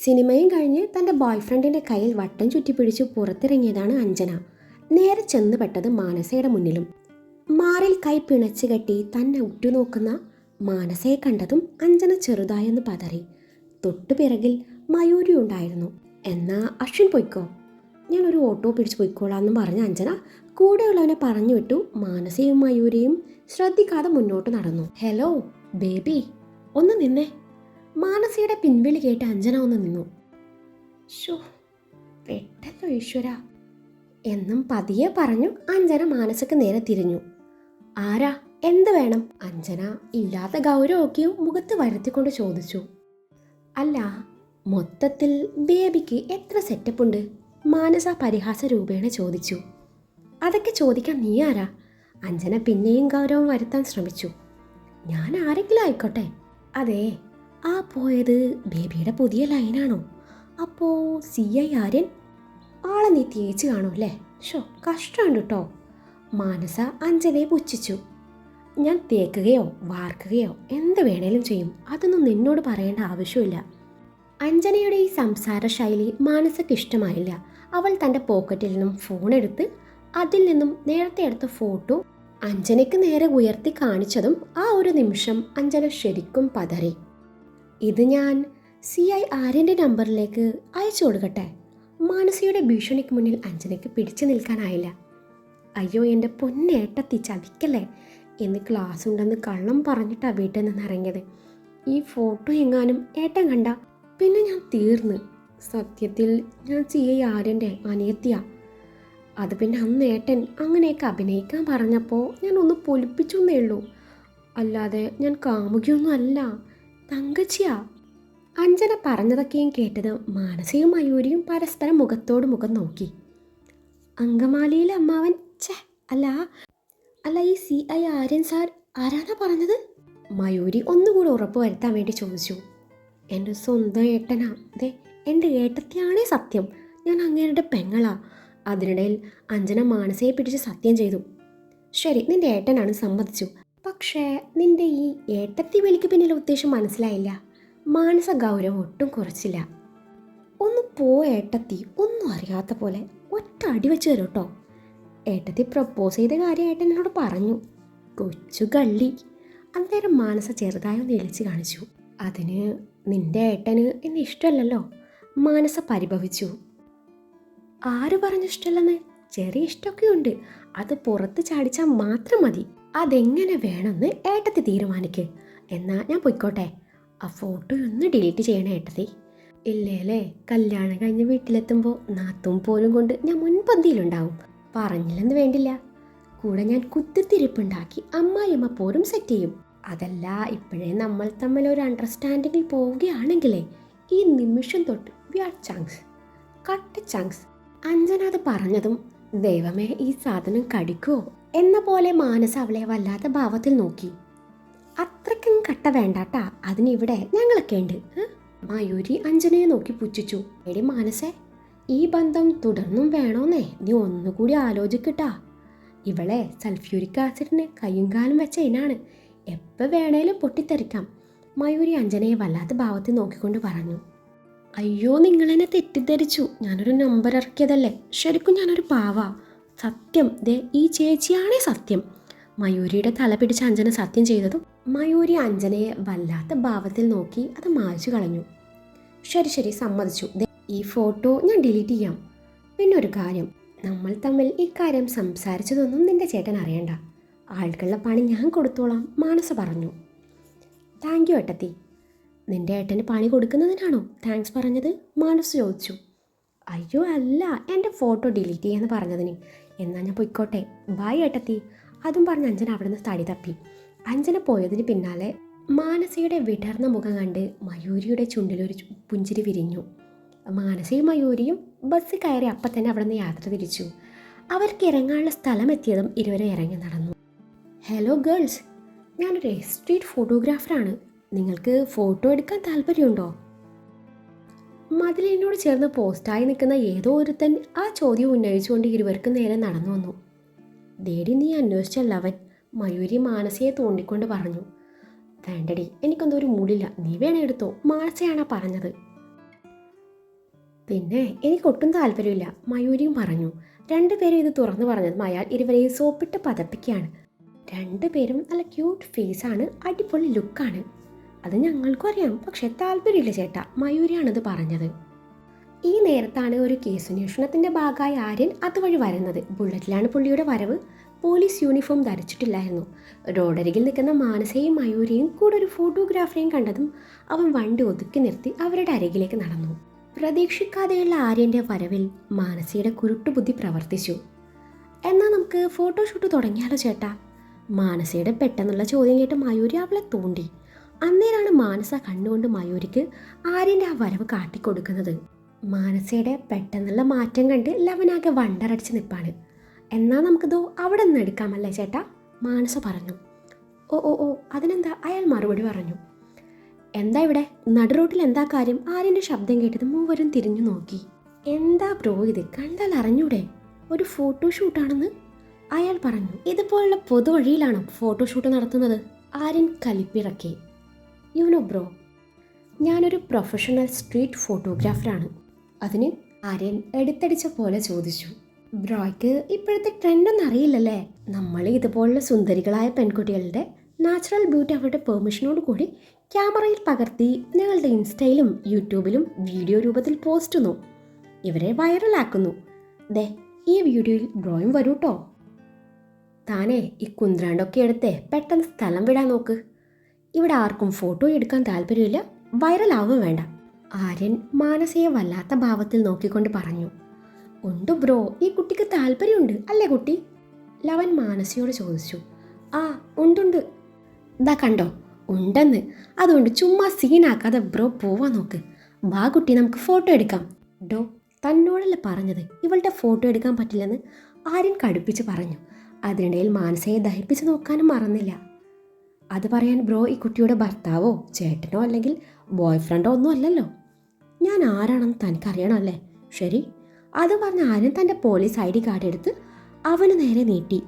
സിനിമയും കഴിഞ്ഞ് തൻ്റെ ബോയ്ഫ്രണ്ടിൻ്റെ കയ്യിൽ വട്ടം ചുറ്റിപ്പിടിച്ചു പുറത്തിറങ്ങിയതാണ് അഞ്ജന. നേരെ ചെന്നുപെട്ടത് മാനസയുടെ മുന്നിലും. മാറിൽ കൈ പിണച്ചു കെട്ടി തന്നെ ഉറ്റുനോക്കുന്ന മാനസയെ കണ്ടതും അഞ്ജന ചെറുതായൊന്ന് പതറി. തൊട്ടുപിറകിൽ മയൂരി ഉണ്ടായിരുന്നു. എന്നാ അശ്വിൻ പൊയ്ക്കോ, ഞാനൊരു ഓട്ടോ പിടിച്ച് പൊയ്ക്കോളാമെന്ന് പറഞ്ഞ അഞ്ജന കൂടെയുള്ളവനെ പറഞ്ഞു വിട്ടു. മാനസയും മയൂരിയും ശ്രദ്ധിക്കാതെ മുന്നോട്ട് നടന്നു. ഹലോ ബേബി, ഒന്ന് നിന്നേ. മാനസയുടെ പിൻവിളി കേട്ട് അഞ്ജന ഒന്ന് നിന്നു. ഷോ, പെട്ടല്ലോ ഈശ്വര എന്നും പതിയെ പറഞ്ഞു അഞ്ജന മാനസക്ക് നേരെ തിരിഞ്ഞു. ആരാ, എന്ത് വേണം? അഞ്ജന ഇല്ലാത്ത ഗൗരവമൊക്കെയും മുഖത്ത് വരുത്തിക്കൊണ്ട് ചോദിച്ചു. അല്ല, മൊത്തത്തിൽ ബേബിക്ക് എത്ര സെറ്റപ്പ് ഉണ്ട്? മാനസ പരിഹാസ രൂപേണ ചോദിച്ചു. അതൊക്കെ ചോദിക്കാൻ നീ ആരാ? അഞ്ജന പിന്നെയും ഗൗരവം വരുത്താൻ ശ്രമിച്ചു. ഞാൻ ആരെങ്കിലും ആയിക്കോട്ടെ. അതെ, ആ പോയത് ബേബിയുടെ പുതിയ ലൈനാണോ? അപ്പോൾ CI ആര്യൻ ആളെ നീ തേച്ച് കാണുമല്ലേ? ഷോ, കഷ്ടമുണ്ട് കേട്ടോ. മാനസ അഞ്ജനയെ പുച്ഛിച്ചു. ഞാൻ തേക്കുകയോ വാർക്കുകയോ എന്ത് വേണേലും ചെയ്യും, അതൊന്നും നിന്നോട് പറയേണ്ട ആവശ്യമില്ല. അഞ്ജനയുടെ ഈ സംസാര ശൈലി മാനസക്ക് ഇഷ്ടമായില്ല. അവൾ തൻ്റെ പോക്കറ്റിൽ നിന്നും ഫോൺ എടുത്ത് അതിൽ നിന്നും നേരത്തെ എടുത്ത ഫോട്ടോ അഞ്ജനയ്ക്ക് നേരെ ഉയർത്തി കാണിച്ചതും ആ ഒരു നിമിഷം അഞ്ജന ശരിക്കും പതറി. ഇത് ഞാൻ CI ആര്യൻ്റെ നമ്പറിലേക്ക് അയച്ചു കൊടുക്കട്ടെ? മാനസയുടെ ഭീഷണിക്ക് മുന്നിൽ അഞ്ജനയ്ക്ക് പിടിച്ചു നിൽക്കാനായില്ല. അയ്യോ എൻ്റെ പൊന്നേട്ടത്തി, ചതിക്കല്ലേ എന്ന് ക്ലാസ് ഉണ്ടെന്ന് കള്ളം പറഞ്ഞിട്ടാണ് വീട്ടിൽ നിന്ന് ഇറങ്ങിയത്. ഈ ഫോട്ടോ എങ്ങാനും ഏട്ടൻ കണ്ട പിന്നെ ഞാൻ തീർന്ന്. സത്യത്തിൽ ഞാൻ CI ആര്യൻ്റെ അനിയത്തിയാ. അത് പിന്നെ അന്ന് ഏട്ടൻ അങ്ങനെയൊക്കെ അഭിനയിക്കാൻ പറഞ്ഞപ്പോൾ ഞാൻ ഒന്ന് പൊലിപ്പിച്ചു എന്നേ ഉള്ളൂ, അല്ലാതെ ഞാൻ കാമുകിയൊന്നും അല്ല, തങ്കച്ചിയാ. അഞ്ജന പറഞ്ഞതൊക്കെയും കേട്ടത് മാനസയും മയൂരിയും പരസ്പരം മുഖത്തോട് മുഖം നോക്കി. അങ്കമാലിയിലെ അമ്മാവൻ അല്ല ഈ CI ആര്യൻ സാർ ആരാന്നാ പറഞ്ഞത്? മയൂരി ഒന്നുകൂടി ഉറപ്പ് വരുത്താൻ വേണ്ടി ചോദിച്ചു. എൻ്റെ സ്വന്തം ഏട്ടനാ. അതെ, എൻ്റെ ഏട്ടത്തിയാണേ സത്യം, ഞാൻ അങ്ങേരുടെ പെങ്ങളാ. അതിനിടയിൽ അഞ്ജന മാനസയെ പിടിച്ച് സത്യം ചെയ്തു. ശരി, നിന്റെ ഏട്ടനാണ്, സമ്മതിച്ചു. പക്ഷേ നിന്റെ ഈ ഏട്ടത്തി വിളിക്ക് പിന്നിലെ ഉദ്ദേശം മനസ്സിലായില്ല. മാനസ ഗൗരവം ഒട്ടും കുറച്ചില്ല. ഒന്ന് പോ ഏട്ടത്തി, ഒന്നും അറിയാത്ത പോലെ. ഒറ്റ അടി വെച്ച് തരും കേട്ടോ. ഏട്ടത്തി പ്രപ്പോസ് ചെയ്ത കാര്യം ഏട്ടൻ എന്നോട് പറഞ്ഞു. കൊച്ചു കള്ളി. അന്നേരം മാനസ ചെറുതായി ഒന്ന് ഇളിച്ച് കാണിച്ചു. അതിന് നിന്റെ ഏട്ടന് എന്നെ ഇഷ്ടമല്ലല്ലോ, മാനസ പരിഭവിച്ചു. ആര് പറഞ്ഞു ഇഷ്ടമല്ലെന്ന്? ചെറിയ ഇഷ്ടമൊക്കെ ഉണ്ട്, അത് പുറത്ത് ചാടിച്ചാൽ മാത്രം മതി. അതെങ്ങനെ വേണമെന്ന് ഏട്ടത്തി തീരുമാനിക്ക്. എന്നാ ഞാൻ പൊയ്ക്കോട്ടെ. ആ ഫോട്ടോ ഒന്ന് ഡിലീറ്റ് ചെയ്യണേ ഏട്ടത്തി. ഇല്ലേലേ, കല്യാണം കഴിഞ്ഞ് വീട്ടിലെത്തുമ്പോൾ നാത്തും പോലും കൊണ്ട് ഞാൻ മുൻപന്തിയിലുണ്ടാവും. പറഞ്ഞില്ലെന്ന് വേണ്ടില്ല, കൂടെ ഞാൻ കുത്തിത്തിരിപ്പുണ്ടാക്കി അമ്മായിയമ്മ പോലും സെറ്റ് ചെയ്യും. അതല്ല, ഇപ്പോഴേ നമ്മൾ തമ്മിൽ ഒരു അണ്ടർസ്റ്റാൻഡിങ്ങിൽ പോവുകയാണെങ്കിലേ ഈ നിമിഷം തൊട്ട് വി ആർ ചങ്ക്സ്, കട്ട് ചങ്ക്സ്. അഞ്ജന അത് പറഞ്ഞതും ദൈവമേ ഈ സാധനം കടിക്കുമോ എന്ന പോലെ മാനസ അവളെ വല്ലാത്ത ഭാവത്തിൽ നോക്കി. അത്രയ്ക്കും കട്ട വേണ്ടാട്ടാ, അതിനിവിടെ ഞങ്ങളൊക്കെ ഉണ്ട്. മയൂരി അഞ്ജനയെ നോക്കി പുച്ഛിച്ചു. എടി മാനസേ, ഈ ബന്ധം തുടർന്നും വേണോന്നേ നീ ഒന്നുകൂടി ആലോചിക്കട്ടാ. ഇവളെ സൾഫ്യൂരിക് ആസിഡിന് കയ്യും കാലും വെച്ച ഇനാണ്, എപ്പോൾ വേണേലും പൊട്ടിത്തെറിക്കാം. മയൂരി അഞ്ജനയെ വല്ലാത്ത ഭാവത്തിൽ നോക്കിക്കൊണ്ട് പറഞ്ഞു. അയ്യോ, നിങ്ങളെന്നെ തെറ്റിദ്ധരിച്ചു. ഞാനൊരു നമ്പർ ഇറക്കിയതല്ലേ, ശരിക്കും ഞാനൊരു പാവാ. സത്യം, ദേ ഈ ചേച്ചിയാണേ സത്യം. മയൂരിയുടെ തല പിടിച്ച് അഞ്ജന സത്യം ചെയ്തതും മയൂരി അഞ്ജനയെ വല്ലാത്ത ഭാവത്തിൽ നോക്കി അത് മായ്ച്ചു കളഞ്ഞു. ശരി ശരി, സമ്മതിച്ചു. ഈ ഫോട്ടോ ഞാൻ ഡിലീറ്റ് ചെയ്യാം. പിന്നെ ഒരു കാര്യം, നമ്മൾ തമ്മിൽ ഇക്കാര്യം സംസാരിച്ചതൊന്നും നിന്റെ ചേട്ടൻ അറിയണ്ട. ആൾക്കുള്ള പണി ഞാൻ കൊടുത്തോളാം, മാനസ പറഞ്ഞു. താങ്ക് യു ഏട്ടത്തി. നിന്റെ ഏട്ടന് പണി കൊടുക്കുന്നതിനാണോ താങ്ക്സ് പറഞ്ഞത്? മാനസ ചോദിച്ചു. അയ്യോ അല്ല, എൻ്റെ ഫോട്ടോ ഡിലീറ്റ് ചെയ്യാന്ന് പറഞ്ഞതിന്. എന്നാൽ ഞാൻ പൊയ്ക്കോട്ടെ, ബൈ ഏട്ടത്തി. അതും പറഞ്ഞ് അഞ്ജന അവിടെ നിന്ന് തടി തപ്പി. അഞ്ജന പോയതിന് പിന്നാലെ മാനസയുടെ വിടർന്ന മുഖം കണ്ട് മയൂരിയുടെ ചുണ്ടിലൊരു പുഞ്ചിരി വിരിഞ്ഞു. മാനസയും മയൂരിയും ബസ്സിൽ കയറി അപ്പം തന്നെ അവിടെ നിന്ന് യാത്ര തിരിച്ചു. അവർക്ക് ഇറങ്ങാനുള്ള സ്ഥലം എത്തിയതും ഇരുവരും ഇറങ്ങി നടന്നു. ഹലോ ഗേൾസ്, ഞാനൊരു സ്ട്രീറ്റ് ഫോട്ടോഗ്രാഫറാണ്. നിങ്ങൾക്ക് ഫോട്ടോ എടുക്കാൻ താല്പര്യമുണ്ടോ? മതിലിനോട് ചേർന്ന് പോസ്റ്റായി നിൽക്കുന്ന ഏതോ ഒരുത്തൻ ആ ചോദ്യം ഉന്നയിച്ചുകൊണ്ട് ഇരുവർക്ക് നേരെ നടന്നു വന്നു. ദേടി, നീ അന്വേഷിച്ചല്ലവൻ, മയൂരി മാനസയെ തോണ്ടിക്കൊണ്ട് പറഞ്ഞു. വേണ്ടടി, എനിക്കൊന്നും ഒരു മൂടില്ല, നീ വേണേ എടുത്തോ, മാനസയാണാ പറഞ്ഞത്. പിന്നെ എനിക്കൊട്ടും താല്പര്യമില്ല, മയൂരിയും പറഞ്ഞു. രണ്ടുപേരും ഇത് തുറന്നു പറഞ്ഞതും അയാൾ ഇരുവരെയും സോപ്പിട്ട് പതപ്പിക്കുകയാണ്. രണ്ടുപേരും നല്ല ക്യൂട്ട് ഫേസാണ്, അടിപൊളി ലുക്കാണ്. അത് ഞങ്ങൾക്കും അറിയാം, പക്ഷെ താല്പര്യമില്ല ചേട്ടാ, മയൂരിയാണിത് പറഞ്ഞത്. ഈ നേരത്താണ് ഒരു കേസന്വേഷണത്തിൻ്റെ ഭാഗമായി ആര്യൻ അതുവഴി വരുന്നത്. ബുള്ളറ്റിലാണ് പുള്ളിയുടെ വരവ്. പോലീസ് യൂണിഫോം ധരിച്ചിട്ടില്ലായിരുന്നു. റോഡരികിൽ നിൽക്കുന്ന മാനസയും മയൂരിയും കൂടെ ഒരു ഫോട്ടോഗ്രാഫറെയും കണ്ടതും അവൻ വണ്ടി ഒതുക്കി നിർത്തി അവരുടെ അരികിലേക്ക് നടന്നു. പ്രതീക്ഷിക്കാതെയുള്ള ആര്യൻ്റെ വരവിൽ മാനസയുടെ കുരുട്ടുബുദ്ധി പ്രവർത്തിച്ചു. എന്നാൽ നമുക്ക് ഫോട്ടോഷൂട്ട് തുടങ്ങിയാലോ ചേട്ടാ? മാനസയുടെ പെട്ടെന്നുള്ള ചോദ്യം കേട്ട് മയൂരി അവളെ തോണ്ടി. അന്നേരാണ് മാനസ കണ്ണുകൊണ്ട് മയൂരിക്ക് ആര്യൻ്റെ ആ വരവ് കാട്ടിക്കൊടുക്കുന്നത്. മാനസയുടെ പെട്ടെന്നുള്ള മാറ്റം കണ്ട് ലവനാകെ വണ്ടറടിച്ച് നിൽപ്പാണ്. എന്നാൽ നമുക്കിതോ അവിടെ നിന്ന് എടുക്കാമല്ലേ ചേട്ടാ? മാനസ പറഞ്ഞു. ഓ ഓ ഓ അതിനെന്താ, അയാൾ മറുപടി പറഞ്ഞു. എന്താ ഇവിടെ നടുറോട്ടിൽ എന്താ കാര്യം? ആര്യൻ്റെ ശബ്ദം കേട്ടത് മൂവരും തിരിഞ്ഞു നോക്കി. എന്താ ബ്രോ ഇത്, കണ്ടാൽ അറിഞ്ഞൂടെ ഒരു ഫോട്ടോഷൂട്ടാണെന്ന്? അയാൾ പറഞ്ഞു. ഇതുപോലുള്ള പൊതുവഴിയിലാണോ ഫോട്ടോഷൂട്ട് നടത്തുന്നത്? ആര്യൻ കലിപ്പിറക്കി. യുനോ ബ്രോ, ഞാനൊരു പ്രൊഫഷണൽ സ്ട്രീറ്റ് ഫോട്ടോഗ്രാഫറാണ്. അതിന്? ആര്യൻ എടുത്തടിച്ച പോലെ ചോദിച്ചു. ബ്രോയ്ക്ക് ഇപ്പോഴത്തെ ട്രെൻഡൊന്നും അറിയില്ലല്ലേ? നമ്മൾ ഇതുപോലുള്ള സുന്ദരികളായ പെൺകുട്ടികളുടെ നാച്ചുറൽ ബ്യൂട്ടി അവരുടെ പെർമിഷനോട് കൂടി ക്യാമറയിൽ പകർത്തി ഞങ്ങളുടെ ഇൻസ്റ്റയിലും യൂട്യൂബിലും വീഡിയോ രൂപത്തിൽ പോസ്റ്റ് ചെയ്യുന്നു. ഇവരെ വൈറലാക്കുന്നു. ദേ ഈ വീഡിയോയിൽ ബ്രോയും വരൂട്ടോ. താനേ ഈ കുന്ത്രാണ്ടൊക്കെ എടുത്തേ പെട്ടെന്ന് സ്ഥലം വിടാൻ നോക്ക്. ഇവിടെ ആർക്കും ഫോട്ടോ എടുക്കാൻ താല്പര്യമില്ല, വൈറലാവും വേണ്ട. ആര്യൻ മാനസയെ വല്ലാത്ത ഭാവത്തിൽ നോക്കിക്കൊണ്ട് പറഞ്ഞു. ഉണ്ട് ബ്രോ, ഈ കുട്ടിക്ക് താല്പര്യമുണ്ട് അല്ലേ കുട്ടി? ലവൻ മാനസയോട് ചോദിച്ചു. ആ ഉണ്ടുണ്ട്. ഇതാ കണ്ടോ, ഉണ്ടെന്ന്. അതുകൊണ്ട് ചുമ്മാ സീനാക്കാതെ ബ്രോ പോവാൻ നോക്ക്. വാ കുട്ടി, നമുക്ക് ഫോട്ടോ എടുക്കാം. ഡോ, തന്നോടല്ലേ പറഞ്ഞത് ഇവളുടെ ഫോട്ടോ എടുക്കാൻ പറ്റില്ലെന്ന്? ആര്യൻ കടുപ്പിച്ച് പറഞ്ഞു. അതിനിടയിൽ മാനസയെ ദഹിപ്പിച്ച് നോക്കാനും മറന്നില്ല. അത് പറയാൻ ബ്രോ ഈ കുട്ടിയുടെ ഭർത്താവോ ചേട്ടനോ അല്ലെങ്കിൽ ബോയ് ഫ്രണ്ടോ ഒന്നും അല്ലല്ലോ. ഞാൻ ആരാണെന്ന് തനിക്കറിയണമല്ലേ? ശരി. അത് പറഞ്ഞ ആര്യൻ തൻ്റെ പോലീസ് ID കാർഡ് എടുത്ത് അവന് നേരെ നീട്ടി.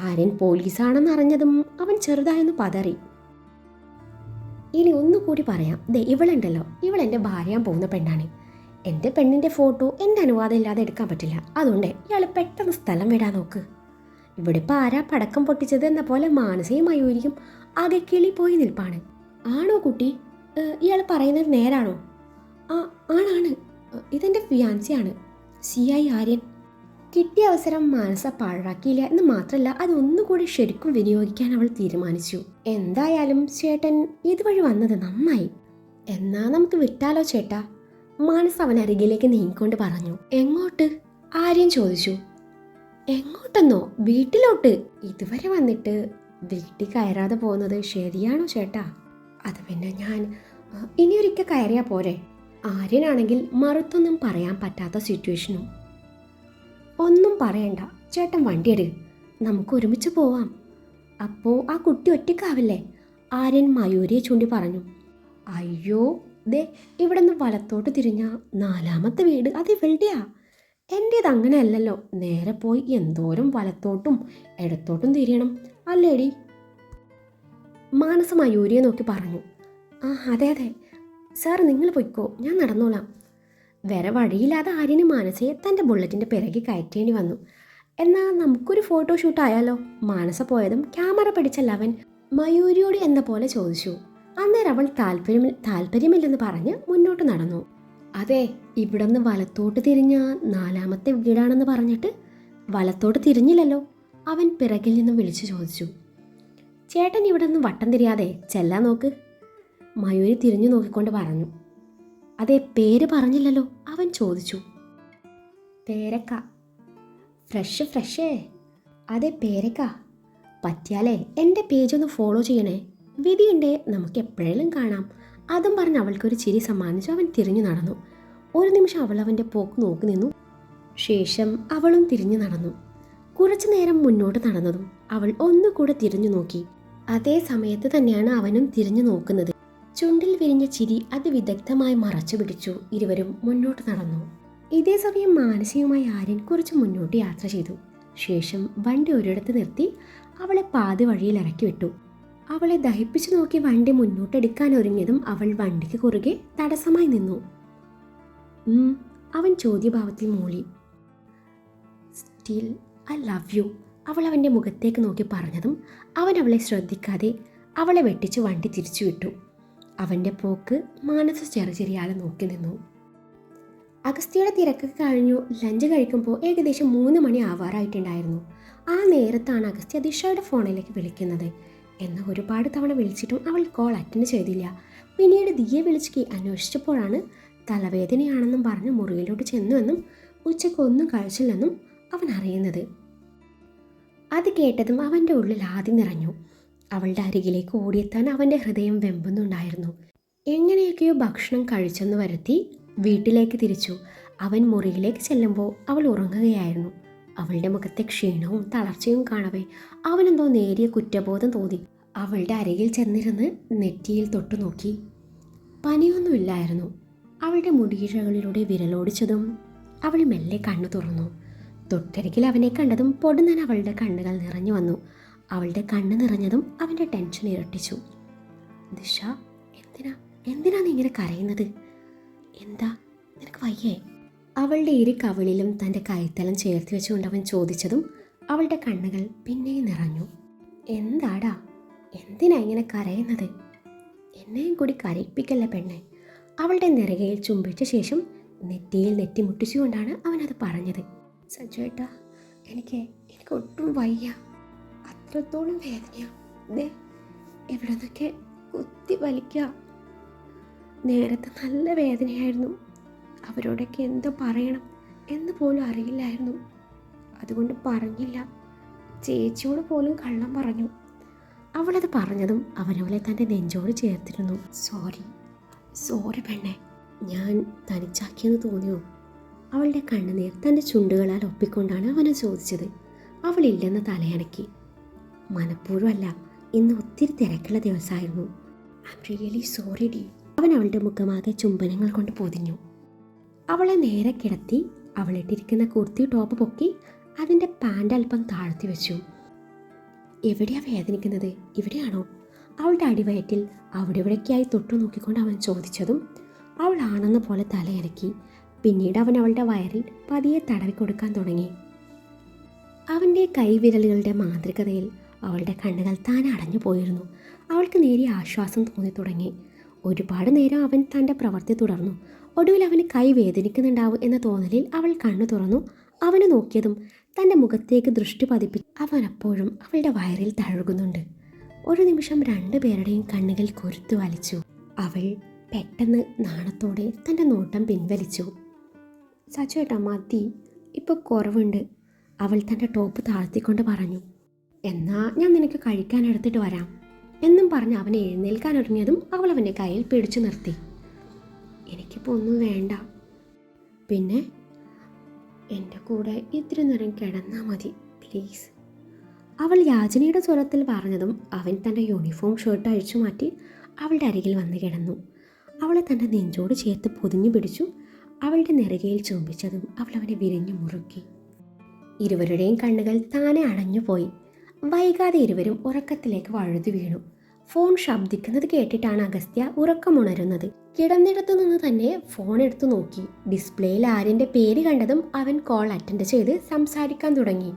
ആര്യൻ പോലീസാണെന്ന് അറിഞ്ഞതും അവൻ ചെറുതായൊന്ന് പതറി. ഇനി ഒന്നുകൂടി പറയാം. ദേ ഇവളുണ്ടല്ലോ, ഇവളെൻ്റെ ഭാര്യയാൻ പോകുന്ന പെണ്ണാണ്. എൻ്റെ പെണ്ണിൻ്റെ ഫോട്ടോ എൻ്റെ അനുവാദം ഇല്ലാതെ എടുക്കാൻ പറ്റില്ല. അതുകൊണ്ട് ഇയാൾ പെട്ടെന്ന് സ്ഥലം വിടാൻ നോക്ക്. ഇവിടെ ഇപ്പോൾ ആരാ പടക്കം പൊട്ടിച്ചത് എന്ന പോലെ മാനസയും മയൂരിയും ആകെ കിളി പോയി നിൽപ്പാണ്. ആണോ കുട്ടി, ഇയാൾ പറയുന്നത് നേരാണോ? ആ ആണാണ്, ഇതെൻ്റെ ഫിയാൻസിയാണ്, CI ആര്യൻ. കിട്ടിയ അവസരം മാനസ പാഴാക്കിയില്ല എന്ന് മാത്രമല്ല അതൊന്നുകൂടി ശരിക്കും വിനിയോഗിക്കാൻ അവൾ തീരുമാനിച്ചു. എന്തായാലും ചേട്ടൻ ഇതുവഴി വന്നത് നന്നായി. എന്നാ നമുക്ക് വിട്ടാലോ ചേട്ടാ? മാനസ അവൻ അരികിലേക്ക് നീങ്ങിക്കൊണ്ട് പറഞ്ഞു. എങ്ങോട്ട്? ആര്യൻ ചോദിച്ചു. എങ്ങോട്ടെന്നോ? വീട്ടിലോട്ട്. ഇതുവരെ വന്നിട്ട് വീട്ടിൽ കയറാതെ പോകുന്നത് ശരിയാണോ ചേട്ടാ? അത് പിന്നെ ഞാൻ ഇനിയൊരിക്കൽ കയറിയാൽ പോരെ? ആര്യനാണെങ്കിൽ മറുത്തൊന്നും പറയാൻ പറ്റാത്ത സിറ്റുവേഷനും. ഒന്നും പറയണ്ട ചേട്ടൻ, വണ്ടിയെടു, നമുക്ക് ഒരുമിച്ച് പോവാം. അപ്പോൾ ആ കുട്ടി ഒറ്റയ്ക്കാവില്ലേ? ആര്യൻ മയൂരിയെ ചൂണ്ടി പറഞ്ഞു. അയ്യോ ദേ, ഇവിടെ നിന്ന് വലത്തോട്ട് തിരിഞ്ഞ 4ാമത്തെ വീട് അത് ഇവളുടെയാ. എൻ്റേത് അങ്ങനെയല്ലല്ലോ, നേരെ പോയി എന്തോരം വലത്തോട്ടും ഇടത്തോട്ടും തിരിയണം അല്ലേടി? മാനസ മയൂരിയെ നോക്കി പറഞ്ഞു. ആ അതെ അതെ സാർ, നിങ്ങൾ പൊയ്ക്കോ, ഞാൻ നടന്നോളാം. വേറെ വഴിയില്ലാതെ ആര്യന് മാനസയെ തൻ്റെ ബുള്ളറ്റിൻ്റെ പിറകെ കയറ്റേണ്ടി വന്നു. എന്നാൽ നമുക്കൊരു ഫോട്ടോഷൂട്ട് ആയാലോ? മാനസ പോയതും ക്യാമറ പിടിച്ച ലവൻ മയൂരിയോട് എന്ന പോലെ ചോദിച്ചു. അന്നേരം അവൾ താല്പര്യമില്ലെന്ന് പറഞ്ഞ് മുന്നോട്ട് നടന്നു. അതെ, ഇവിടെ നിന്ന് വലത്തോട്ട് തിരിഞ്ഞ 4ാമത്തെ വീടാണെന്ന് പറഞ്ഞിട്ട് വലത്തോട്ട് തിരിഞ്ഞില്ലല്ലോ? അവൻ പിറകിൽ നിന്നും വിളിച്ചു ചോദിച്ചു. ചേട്ടൻ ഇവിടെ നിന്ന് വട്ടം തിരിയാതെ ചെല്ലാൻ നോക്ക്, മയൂരി തിരിഞ്ഞു നോക്കിക്കൊണ്ട് പറഞ്ഞു. അതെ, പേര് പറഞ്ഞില്ലല്ലോ? അവൻ ചോദിച്ചു. പേരക്ക. ഫ്രഷ്. അതെ പേരക്ക. പറ്റിയാലേ എൻ്റെ പേജൊന്ന് ഫോളോ ചെയ്യണേ. വിധിയുണ്ടേ നമുക്ക് എപ്പോഴേലും കാണാം. അതും പറഞ്ഞ് അവൾക്കൊരു ചിരി സമ്മാനിച്ചു അവൻ തിരിഞ്ഞു നടന്നു. ഒരു നിമിഷം അവൾ അവൻ്റെ പോക്ക് നോക്കി നിന്നു. ശേഷം അവളും തിരിഞ്ഞു നടന്നു. കുറച്ചു നേരം മുന്നോട്ട് നടന്നതും അവൾ ഒന്നുകൂടെ തിരിഞ്ഞു നോക്കി. അതേ സമയത്ത് തന്നെയാണ് അവനും തിരിഞ്ഞു നോക്കുന്നത്. ചുണ്ടിൽ വിരിഞ്ഞ ചിരി അതിവിദഗ്ധമായി മറച്ചു പിടിച്ചു. ഇരുവരും മുന്നോട്ട് നടന്നു. ഇതേ സമയം മാനസികമായി ആര്യൻ കുറച്ച് മുന്നോട്ട് യാത്ര ചെയ്തു. ശേഷം വണ്ടി ഒരിടത്ത് നിർത്തി അവളെ പാതി വഴിയിൽ ഇറക്കി വിട്ടു. അവളെ ദഹിപ്പിച്ചു നോക്കി വണ്ടി മുന്നോട്ടെടുക്കാൻ ഒരുങ്ങിയതും അവൾ വണ്ടിക്ക് കുറുകെ തടസ്സമായി നിന്നു. അവൻ ചോദ്യഭാവത്തിൽ മൂളി. Still I love you. അവൾ അവൻ്റെ മുഖത്തേക്ക് നോക്കി പറഞ്ഞതും അവൻ അവളെ ശ്രദ്ധിക്കാതെ അവളെ വെട്ടിച്ച് വണ്ടി തിരിച്ചു വിട്ടു. അവൻ്റെ പോക്ക് മാനസ ചെറിയാളെ നോക്കി നിന്നു. അഗസ്ത്യയുടെ തിരക്കൊക്കെ കഴിഞ്ഞു. ലഞ്ച് കഴിക്കുമ്പോൾ ഏകദേശം 3 മണി ആവാറായിട്ടുണ്ടായിരുന്നു. ആ നേരത്താണ് അഗസ്ത്യ ദിഷയുടെ ഫോണിലേക്ക് വിളിക്കുന്നത്. എന്നാൽ ഒരുപാട് തവണ വിളിച്ചിട്ടും അവൾ കോൾ അറ്റൻഡ് ചെയ്തില്ല. പിന്നീട് ദിയെ വിളിച്ച് അന്വേഷിച്ചപ്പോഴാണ് തലവേദനയാണെന്നും പറഞ്ഞ് മുറിയിലോട്ട് ചെന്നുവെന്നും ഉച്ചയ്ക്ക് ഒന്നും കഴിച്ചില്ലെന്നും അവൻ അറിയുന്നത്. അത് കേട്ടതും അവൻ്റെ ഉള്ളിൽ ആദ്യം നിറഞ്ഞു. അവളുടെ അരികിലേക്ക് ഓടിയെത്താൻ അവൻ്റെ ഹൃദയം വെമ്പുന്നുണ്ടായിരുന്നു. എങ്ങനെയൊക്കെയോ ഭക്ഷണം കഴിച്ചെന്ന് വരുത്തി വീട്ടിലേക്ക് തിരിച്ചു. അവൻ മുറിയിലേക്ക് ചെല്ലുമ്പോൾ അവൾ ഉറങ്ങുകയായിരുന്നു. അവളുടെ മുഖത്തെ ക്ഷീണവും തളർച്ചയും കാണവേ അവനെന്തോ നേരിയ കുറ്റബോധം തോന്നി. അവളുടെ അരികിൽ ചെന്നിരുന്ന് നെറ്റിയിൽ തൊട്ടു നോക്കി. പനിയൊന്നുമില്ലായിരുന്നു. അവളുടെ മുടിയിഴകളിലൂടെ വിരലോടിച്ചതും അവൾ മെല്ലെ കണ്ണു തുറന്നു. തൊട്ടരികിൽ അവനെ കണ്ടതും പൊടുന്നൻ അവളുടെ കണ്ണുകൾ നിറഞ്ഞു വന്നു. അവളുടെ കണ്ണ് നിറഞ്ഞതും അവൻ്റെ ടെൻഷൻ ഇരട്ടിച്ചു. ദിഷ, എന്തിനാ നീ ഇങ്ങനെ കരയുന്നത്? എന്താ, നിനക്ക് വയ്യേ? അവളുടെ ഇരു കവിളിലും തൻ്റെ കൈത്തലം ചേർത്ത് വെച്ചുകൊണ്ട് അവൻ ചോദിച്ചതും അവളുടെ കണ്ണുകൾ പിന്നെയും നിറഞ്ഞു. എന്താടാ, എന്തിനാ ഇങ്ങനെ കരയുന്നത്? എന്നെയും കൂടി കരയിപ്പിക്കല്ല പെണ്ണെ. അവളുടെ നെറുകയിൽ ചുംബിച്ച ശേഷം നെറ്റിയിൽ നെറ്റി മുട്ടിച്ചുകൊണ്ടാണ് അവനത് പറഞ്ഞത്. സജുവേട്ടാ, എനിക്ക് ഒട്ടും വയ്യ. അത്രത്തോളം വേദനയാ. ഇവിടെ നിന്നൊക്കെ കുത്തി വലിക്കുക. നേരത്തെ നല്ല വേദനയായിരുന്നു. അവരോടൊക്കെ എന്തോ പറയണം എന്ന് പോലും അറിയില്ലായിരുന്നു. അതുകൊണ്ട് പറഞ്ഞില്ല. ചേച്ചിയോട് പോലും കള്ളം പറഞ്ഞു. അവളത് പറഞ്ഞതും അവനവളെ തൻ്റെ നെഞ്ചോട് ചേർത്തിരുന്നു. സോറി പെണ്ണെ, ഞാൻ തനിച്ചാക്കിയെന്ന് തോന്നിയോ? അവളുടെ കണ്ണുനീർ തൻ്റെ ചുണ്ടുകളാൽ ഒപ്പിക്കൊണ്ടാണ് അവനെ ചോദിച്ചത്. അവളില്ലെന്ന് തലയണക്കി. മനഃപൂർവ്വമല്ല, ഇന്ന് ഒത്തിരി തിരക്കുള്ള ദിവസമായിരുന്നു. I am really sorry D. അവൻ അവളുടെ മുഖമാകെ ചുംബനങ്ങൾ കൊണ്ട് പൊതിഞ്ഞു. അവളെ നേരെ കിടത്തി അവളിട്ടിരിക്കുന്ന കുർത്തി ടോപ്പ് പൊക്കി അതിൻ്റെ പാൻ്റ് അല്പം താഴ്ത്തി വെച്ചു. എവിടെയാ വേദനിക്കുന്നത്? ഇവിടെയാണോ? അവളുടെ അടിവയറ്റിൽ അവിടെ ഇവിടേക്കായി തൊട്ടു നോക്കിക്കൊണ്ട് അവൻ ചോദിച്ചതും അവൾ ആണെന്ന പോലെ തലയനക്കി. പിന്നീട് അവൻ അവളുടെ വയറിൽ പതിയെ തടവി കൊടുക്കാൻ തുടങ്ങി. അവൻ്റെ കൈവിരലുകളുടെ മാന്ത്രികതയിൽ അവളുടെ കണ്ണുകൾ താൻ അടഞ്ഞു പോയിരുന്നു. അവൾക്ക് നേരിയ ആശ്വാസം തോന്നി തുടങ്ങി. ഒരുപാട് നേരം അവൻ തൻ്റെ പ്രവൃത്തി തുടർന്നു. ഒടുവിൽ അവന് കൈ വേദനിക്കുന്നുണ്ടാവും എന്ന തോന്നലിൽ അവൾ കണ്ണു തുറന്നു. അവനെ നോക്കിയതും തൻ്റെ മുഖത്തേക്ക് ദൃഷ്ടി പതിപ്പിച്ച് അവൻ അപ്പോഴും അവളുടെ വയറിൽ തഴുകുന്നുണ്ട്. ഒരു നിമിഷം രണ്ടുപേരുടെയും കണ്ണുകൾ കൊരുത്തു വലിച്ചു. അവൾ പെട്ടെന്ന് നാണത്തോടെ തൻ്റെ നോട്ടം പിൻവലിച്ചു. സച്ചുവേട്ടാ, മതി, ഇപ്പോൾ കുറവുണ്ട്. അവൾ തൻ്റെ ടോപ്പ് താഴ്ത്തിക്കൊണ്ട് പറഞ്ഞു. എന്നാ ഞാൻ നിനക്ക് കഴിക്കാൻ എടുത്തിട്ട് വരാം എന്നും പറഞ്ഞ് അവനെ എഴുന്നേൽക്കാൻ ഒരുങ്ങിയതും അവൾ അവൻ്റെ കയ്യിൽ പിടിച്ചു നിർത്തി. എനിക്കിപ്പോൾ ഒന്നും വേണ്ട. പിന്നെ എൻ്റെ കൂടെ ഇത്തിരി നേരം കിടന്നാൽ മതി പ്ലീസ്. അവൾ യാചനയുടെ സ്വരത്തിൽ പറഞ്ഞതും അവൻ തൻ്റെ യൂണിഫോം ഷർട്ട് അഴിച്ചു മാറ്റി അവളുടെ അരികിൽ വന്ന് കിടന്നു. അവളെ തൻ്റെ നെഞ്ചോട് ചേർത്ത് പൊതിഞ്ഞു പിടിച്ചു. അവളുടെ നെറുകയിൽ ചുംബിച്ചതും അവൾ അവനെ വിരിഞ്ഞു മുറുക്കി. ഇരുവരുടെയും കണ്ണുകൾ താനെ അടഞ്ഞുപോയി. വൈകാതെ ഇരുവരും ഉറക്കത്തിലേക്ക് വഴുതി വീണു. ഫോൺ ശബ്ദിക്കുന്നത് കേട്ടിട്ടാണ് അഗസ്ത്യ ഉറക്കമുണരുന്നത്. കിടന്നിടത്തു നിന്ന് തന്നെ ഫോൺ എടുത്തു നോക്കി. ഡിസ്പ്ലേയിൽ ആര്യൻ്റെ പേര് കണ്ടതും അവൻ കോൾ അറ്റൻഡ് ചെയ്ത് സംസാരിക്കാൻ തുടങ്ങി.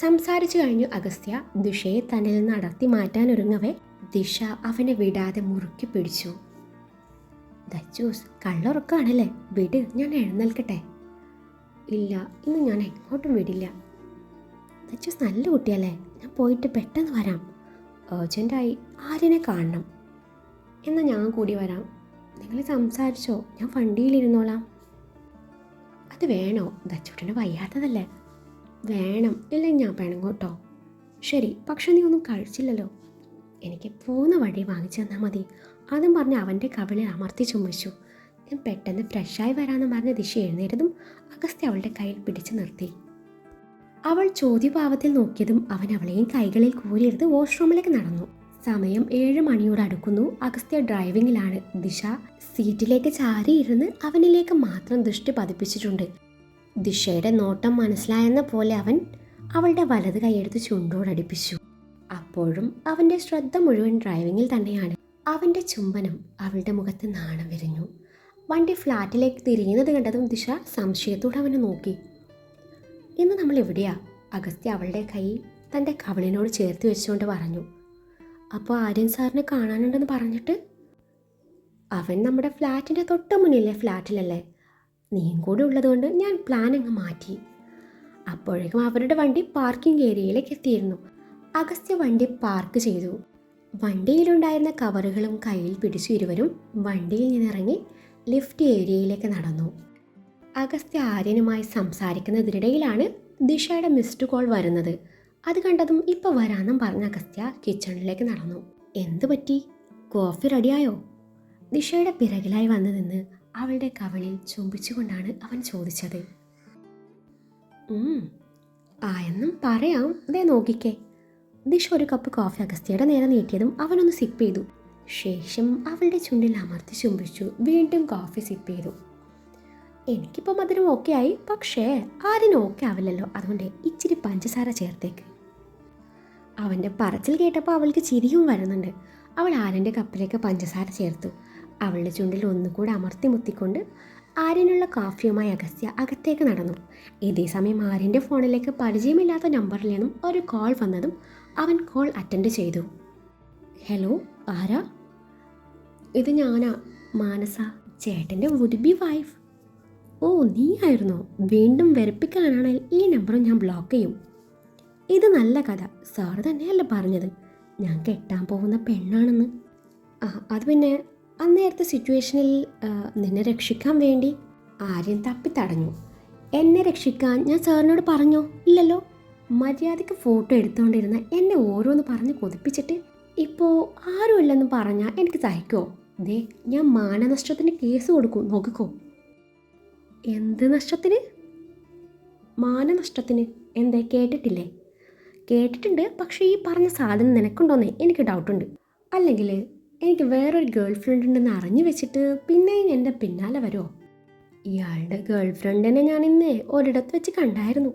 സംസാരിച്ചു കഴിഞ്ഞു അഗസ്ത്യ ദിഷയെ തന്നിൽ നിന്ന് അടർത്തി മാറ്റാനൊരുങ്ങവേ ദിഷ അവനെ വിടാതെ മുറുക്കി പിടിച്ചു. ദച്ചൂസ്, കള്ളുറക്കാണല്ലേ? വിട്, ഞാൻ എഴുന്നേൽക്കട്ടെ. ഇല്ല, ഇന്ന് ഞാൻ എങ്ങോട്ടും വിടില്ല. ദച്ചൂസ് നല്ല കുട്ടിയല്ലേ, ഞാൻ പോയിട്ട് പെട്ടെന്ന് വരാം. അർജൻറ്റായി ആര്യനെ കാണണം. എന്നാൽ ഞാൻ കൂടി വരാം. നിങ്ങൾ സംസാരിച്ചോ, ഞാൻ വണ്ടിയിലിരുന്നോളാം. അത് വേണോ? ദച്ചൂട്ടന് വയ്യാത്തതല്ലേ? വേണം, ഇല്ലെങ്കിൽ ഞാൻ പിണങ്ങോട്ടോ. ശരി, പക്ഷെ നീ ഒന്നും കഴിച്ചില്ലല്ലോ. എനിക്ക് പോകുന്ന വഴി വാങ്ങിച്ചു തന്നാൽ മതി. അതും പറഞ്ഞ് അവൻ്റെ കവിളിൽ അമർത്തി ചുമച്ചു. ഞാൻ പെട്ടെന്ന് ഫ്രഷായി വരാമെന്ന് പറഞ്ഞ് ദിശ എഴുന്നേറ്റതും അഗസ്ത്യ അവളുടെ കയ്യിൽ പിടിച്ചു നിർത്തി. അവൾ ചോദ്യഭാവത്തിൽ നോക്കിയതും അവൻ അവളെയും കൈകളിൽ കോരിയെടുത്ത് വാഷ്റൂമിലേക്ക് നടന്നു. സമയം 7 മണിയോട് അടുക്കുന്നു. അഗസ്ത്യ ഡ്രൈവിങ്ങിലാണ്. ദിശ സീറ്റിലേക്ക് ചാരിയിരുന്ന് അവനിലേക്ക് മാത്രം ദൃഷ്ടി പതിപ്പിച്ചിട്ടുണ്ട്. ദിശയുടെ നോട്ടം മനസ്സിലായെന്ന പോലെ അവൻ അവളുടെ വലത് കൈയെടുത്ത് ചുണ്ടോടടുപ്പിച്ചു. അപ്പോഴും അവൻ്റെ ശ്രദ്ധ മുഴുവൻ ഡ്രൈവിങ്ങിൽ തന്നെയാണ്. അവൻ്റെ ചുംബനം അവളുടെ മുഖത്ത് നാണം വിരിഞ്ഞു. വണ്ടി ഫ്ലാറ്റിലേക്ക് തിരിയുന്നത് കണ്ടതും ദിശ സംശയത്തോടെ അവനെ നോക്കി. ഇന്ന് നമ്മൾ എവിടെയാ? അഗസ്ത്യ അവളുടെ കൈ തൻ്റെ കവിളിനോട് ചേർത്ത് വെച്ചുകൊണ്ട് പറഞ്ഞു. അപ്പോൾ ആര്യൻ സാറിനെ കാണാനുണ്ടെന്ന് പറഞ്ഞിട്ട്? അവൻ നമ്മുടെ ഫ്ലാറ്റിൻ്റെ തൊട്ട് മുന്നിലെ ഫ്ലാറ്റിലല്ലേ. നീയും കൂടെ ഉള്ളതുകൊണ്ട് ഞാൻ പ്ലാൻ അങ്ങ് മാറ്റി. അപ്പോഴേക്കും അവരുടെ വണ്ടി പാർക്കിംഗ് ഏരിയയിലേക്ക് എത്തിയിരുന്നു. അഗസ്ത്യ വണ്ടി പാർക്ക് ചെയ്തു. വണ്ടിയിലുണ്ടായിരുന്ന കവറുകളും കയ്യിൽ പിടിച്ചു ഇരുവരും വണ്ടിയിൽ നിന്നിറങ്ങി ലിഫ്റ്റ് ഏരിയയിലേക്ക് നടന്നു. അഗസ്ത്യ ആര്യനുമായി സംസാരിക്കുന്നതിനിടയിലാണ് ദിശയുടെ മിസ്ഡ് കോൾ വരുന്നത്. അത് കണ്ടതും ഇപ്പോൾ വരാമെന്നും പറഞ്ഞ അഗസ്ത്യ കിച്ചണിലേക്ക് നടന്നു. എന്തു പറ്റി? കോഫി റെഡിയായോ? ദിശയുടെ പിറകിലായി വന്നു നിന്ന് അവളുടെ കവിളിൽ ചുംബിച്ചുകൊണ്ടാണ് അവൻ ചോദിച്ചത്. ആയെന്നും പറയാം, ദേ നോക്കിക്കേ. ദിശ ഒരു കപ്പ് കോഫി അഗസ്ത്യയുടെ നേരെ നീട്ടിയതും അവനൊന്ന് സിപ്പ് ചെയ്തു. ശേഷം അവളുടെ ചുണ്ടിൽ അമർത്തി ചുംബിച്ചു. വീണ്ടും കോഫി സിപ്പ് ചെയ്തു. എനിക്കിപ്പോൾ മധുരം ഓക്കെ ആയി, പക്ഷേ ആരും ഓക്കെ ആവില്ലല്ലോ, അതുകൊണ്ട് ഇച്ചിരി പഞ്ചസാര ചേർത്തേക്ക്. അവൻ്റെ പറച്ചിൽ കേട്ടപ്പോൾ അവൾക്ക് ചിരിയും വരുന്നുണ്ട്. അവൾ ആര്യൻ്റെ കപ്പിലേക്ക് പഞ്ചസാര ചേർത്തു. അവളുടെ ചുണ്ടിൽ ഒന്നുകൂടെ അമർത്തി മുത്തിക്കൊണ്ട് ആര്യനുള്ള കോഫിയുമായി അഗസ്ത്യ അകത്തേക്ക് നടന്നു. ഇതേ സമയം ആര്യൻ്റെ ഫോണിലേക്ക് പരിചയമില്ലാത്ത നമ്പറിൽ നിന്നും ഒരു കോൾ വന്നതും അവൻ കോൾ അറ്റൻഡ് ചെയ്തു. ഹലോ, ആരാ? ഇത് ഞാനാ, മാനസ, ചേട്ടൻ്റെ വുഡ് ബി വൈഫ്. ഓ, നീ ആയിരുന്നോ? വീണ്ടും വെറുപ്പിക്കാനാണെങ്കിൽ ഈ നമ്പറും ഞാൻ ബ്ലോക്ക് ചെയ്യും. ഇത് നല്ല കഥ. സാറ് തന്നെയല്ല പറഞ്ഞത് ഞാൻ കെട്ടാൻ പോകുന്ന പെണ്ണാണെന്ന്? അത് പിന്നെ അന്നേരത്തെ സിറ്റുവേഷനിൽ നിന്നെ രക്ഷിക്കാൻ വേണ്ടി ആര്യൻ തപ്പിത്തടഞ്ഞു. എന്നെ രക്ഷിക്കാൻ ഞാൻ സാറിനോട് പറഞ്ഞോ? ഇല്ലല്ലോ. മര്യാദയ്ക്ക് ഫോട്ടോ എടുത്തുകൊണ്ടിരുന്ന എന്നെ ഓരോന്ന് പറഞ്ഞ് കൊതിപ്പിച്ചിട്ട് ഇപ്പോൾ ആരുമില്ലെന്ന് പറഞ്ഞാൽ എനിക്ക് സഹിക്കുമോ? ദേ, ഞാൻ മാനനഷ്ടത്തിന് കേസ് കൊടുക്കും, നോക്കിക്കോ. എന്ത് നഷ്ടത്തിന്? മാനനഷ്ടത്തിന്. എന്തേ, കേട്ടിട്ടില്ലേ? കേട്ടിട്ടുണ്ട്, പക്ഷേ ഈ പറഞ്ഞ സാധനം നിനക്കുണ്ടോന്നേ എനിക്ക് ഡൗട്ടുണ്ട്. അല്ലെങ്കിൽ എനിക്ക് വേറൊരു ഗേൾ ഫ്രണ്ട് ഉണ്ടെന്ന് അറിഞ്ഞു വെച്ചിട്ട് പിന്നെയും എൻ്റെ പിന്നാലെ വരുമോ? ഇയാളുടെ ഗേൾ ഫ്രണ്ടിനെ ഞാൻ ഇന്ന് ഒരിടത്ത് വെച്ച് കണ്ടായിരുന്നു.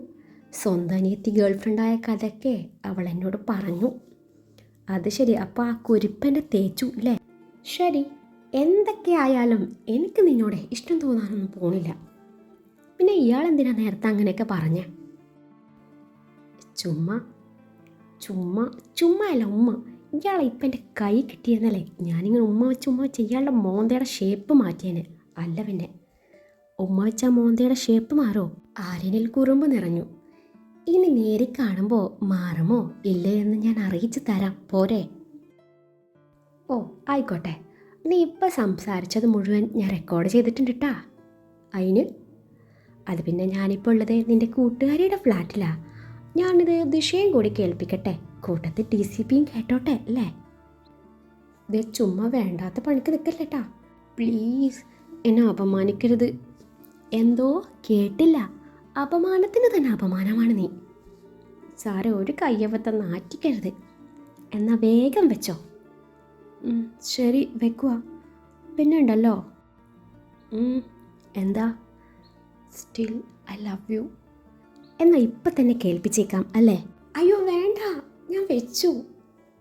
സ്വന്തം അനിയത്തി ഗേൾ ഫ്രണ്ടായ കഥയൊക്കെ അവൾ എന്നോട് പറഞ്ഞു. അത് ശരി, അപ്പോൾ ആ കുരിപ്പൻ്റെ തേച്ചു അല്ലേ? ശരി, എന്തൊക്കെ ആയാലും എനിക്ക് നിന്നോട് ഇഷ്ടം തോന്നാനൊന്നും പോണില്ല. പിന്നെ ഇയാൾ എന്തിനാ നേരത്തെ അങ്ങനെയൊക്കെ പറഞ്ഞേ? ചുമ്മാ അല്ല, ഉമ്മ. ഇയാളെ ഇപ്പം എൻ്റെ കൈ കിട്ടിയിരുന്നല്ലേ, ഞാനിങ്ങനെ ഉമ്മ വെച്ച് ഇയാളുടെ മോന്തയുടെ ഷേപ്പ് മാറ്റിയേനെ. അല്ല പിന്നെ ഉമ്മ വെച്ച മോന്തയുടെ ഷേപ്പ് മാറോ? ആര്യനിൽ കുറുമ്പ് നിറഞ്ഞു. ഇനി നേരി കാണുമ്പോൾ മാറുമോ ഇല്ലേ എന്ന് ഞാൻ അറിയിച്ചു തരാം, പോരെ? ഓ, ആയിക്കോട്ടെ. നീ ഇപ്പം സംസാരിച്ചത് മുഴുവൻ ഞാൻ റെക്കോർഡ് ചെയ്തിട്ടുണ്ട് കേട്ടാ. അതിന് അത് പിന്നെ ഞാനിപ്പോൾ ഉള്ളത് നിൻ്റെ കൂട്ടുകാരിയുടെ ഫ്ലാറ്റിലാണ്. ഞാനിത് ദിശയും കൂടി കേൾപ്പിക്കട്ടെ, കൂട്ടത്തിൽ TCPയും കേട്ടോട്ടെ അല്ലേ? ഇത് ചുമ്മാ വേണ്ടാത്ത പണിക്ക് നിൽക്കല്ലേട്ടാ, പ്ലീസ്. എന്നെ അപമാനിക്കരുത്. എന്തോ കേട്ടില്ല? അപമാനത്തിന് തന്നെ അപമാനമാണ് നീ. സാറെ, ഒരു കയ്യബദ്ധം നാറ്റിക്കരുത്. എന്നാൽ വേഗം വെച്ചോ. ശരി, വെക്കുക. പിന്നെ ഉണ്ടല്ലോ. എന്താ? Still I love you. എന്നാൽ ഇപ്പം തന്നെ കേൾപ്പിച്ചേക്കാം അല്ലേ? അയ്യോ വേണ്ട, ഞാൻ വെച്ചു.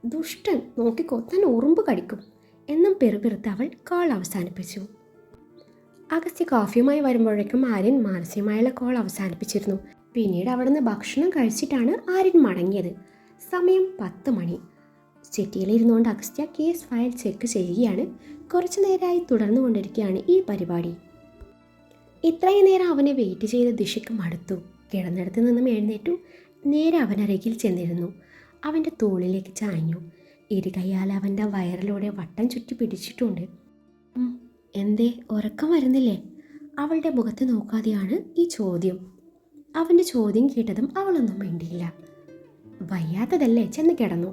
ദുഷ്ടൻ, നോക്കിക്കോ, തന്നെ ഉറുമ്പ് കടിക്കും എന്നും പെറുപിറുത്ത് അവൾ കോൾ അവസാനിപ്പിച്ചു. അഗസ്ത്യ കോഫിയുമായി വരുമ്പോഴേക്കും ആര്യൻ മാനസികമായുള്ള കോൾ അവസാനിപ്പിച്ചിരുന്നു. പിന്നീട് അവിടുന്ന് ഭക്ഷണം കഴിച്ചിട്ടാണ് ആര്യൻ മടങ്ങിയത്. സമയം 10 മണി. സിറ്റിയിലിരുന്നുകൊണ്ട് അഗസ്ത്യ കേസ് ഫയൽ ചെക്ക് ചെയ്യുകയാണ്. കുറച്ചു നേരമായി തുടർന്നു കൊണ്ടിരിക്കുകയാണ് ഈ പരിപാടി. ഇത്രയും നേരം അവനെ വെയിറ്റ് ചെയ്ത് ദിശയ്ക്ക് മടുത്തു. കിടന്നിടത്ത് നിന്നും എഴുന്നേറ്റു നേരെ അവനരികിൽ ചെന്നിരുന്നു. അവൻ്റെ തോളിലേക്ക് ചാഞ്ഞു. ഇരുകൈയാൽ അവൻ്റെ വയറിലൂടെ വട്ടം ചുറ്റി പിടിച്ചിട്ടുണ്ട്. എന്തേ, ഉറക്കം വരുന്നില്ലേ? അവളുടെ മുഖത്ത് നോക്കാതെയാണ് ഈ ചോദ്യം. അവൻ്റെ ചോദ്യം കേട്ടതും അവളൊന്നും മിണ്ടിയില്ല. വയ്യാത്തതല്ലേ, ചെന്ന് കിടന്നു.